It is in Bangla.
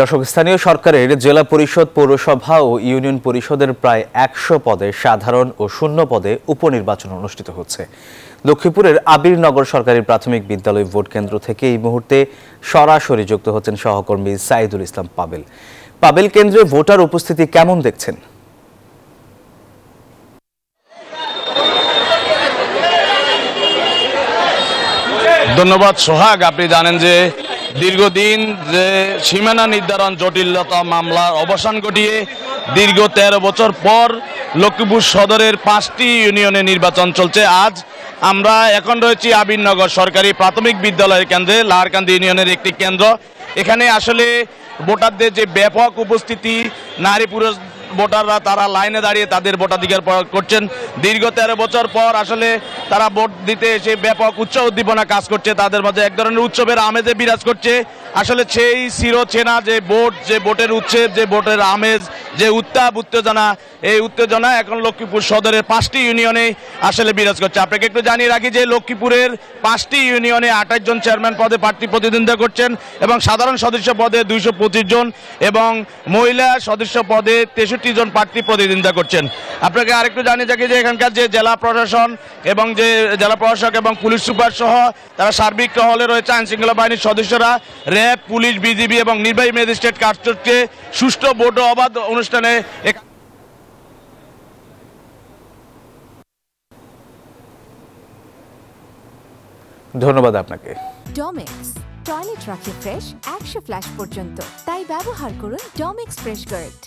দর্শক, স্থানীয় সরকারের জেলা পরিষদ, পৌরসভা ও ইউনিয়ন পরিষদের প্রায় ১০০ পদে সাধারণ ও শূন্য পদে উপনির্বাচন অনুষ্ঠিত হচ্ছে। লক্ষ্মীপুরের আবিরনগর সরকারি প্রাথমিক বিদ্যালয় ভোট কেন্দ্র থেকে এই মুহূর্তে সরাসরি যুক্ত হচ্ছেন সহকর্মী সাইদুল ইসলাম পাবেল। পাবেল, কেন্দ্রে ভোটার উপস্থিতি কেমন দেখছেন? ধন্যবাদ সোহাগ। আপনি জানেন যে দীর্ঘদিন যে সীমানা নির্ধারণ জটিলতা মামলার অবসান ঘটিয়ে দীর্ঘ ১৩ বছর পর লক্ষ্মীপুর সদরের ৫টি ইউনিয়নে নির্বাচন চলছে। আজ আমরা এখন রয়েছি আবিরনগর সরকারি প্রাথমিক বিদ্যালয়ের কেন্দ্রে, লাহারকান্দি ইউনিয়নের একটি কেন্দ্র। এখানে আসলে ভোটারদের যে ব্যাপক উপস্থিতি, নারী পুরুষ ভোটাররা তারা লাইনে দাঁড়িয়ে তাদের ভোটাধিকার প্রয়োগ করছেন। দীর্ঘ ১৩ বছর পর আসলে তারা ভোট দিতে এসে ব্যাপক উৎসাহ উদ্দীপনা কাজ করছে, তাদের মাঝে এক ধরনের উৎসবের আমেজে বিরাজ করছে। আসলে সেই চিরচেনা যে ভোট, যে ভোটের উৎসব, যে ভোটের আমেজ, যে উত্তাপ উত্তেজনা, এই উত্তেজনা এখন লক্ষ্মীপুর সদরের ৫টি ইউনিয়নে আসলে বিরাজ করছে। আপনাকে একটু জানিয়ে রাখি যে লক্ষ্মীপুরের ৫টি ইউনিয়নে ২৮ জন চেয়ারম্যান পদে প্রার্থী প্রতিদ্বন্দ্বিতা করছেন এবং সাধারণ সদস্য পদে ২২৫ জন এবং মহিলা সদস্য পদে ৬৩ জন প্রার্থী প্রতিদ্বন্দ্বিতা করছেন। আপনাকে আরেকটু জানিয়ে থাকি যে এখানকার যে জেলা প্রশাসন এবং যে জেলা প্রশাসক এবং পুলিশ সুপার সহ তারা সার্বিক টহলে রয়েছে। আইন শৃঙ্খলা বাহিনীর সদস্যরা, র্যাব, পুলিশ, বিজিবি এবং নির্বাহী ম্যাজিস্ট্রেট কার্যকে সুষ্ঠু ভোট ও অবাধ অনুষ্ঠানে ধন্যবাদ আপনাকে। ডমেক্স টয়লেট রাখে ফ্রেশ ১০০ ফ্ল্যাশ পর্যন্ত, তাই ব্যবহার করুন ডমেক্স ফ্রেশ গার্ড।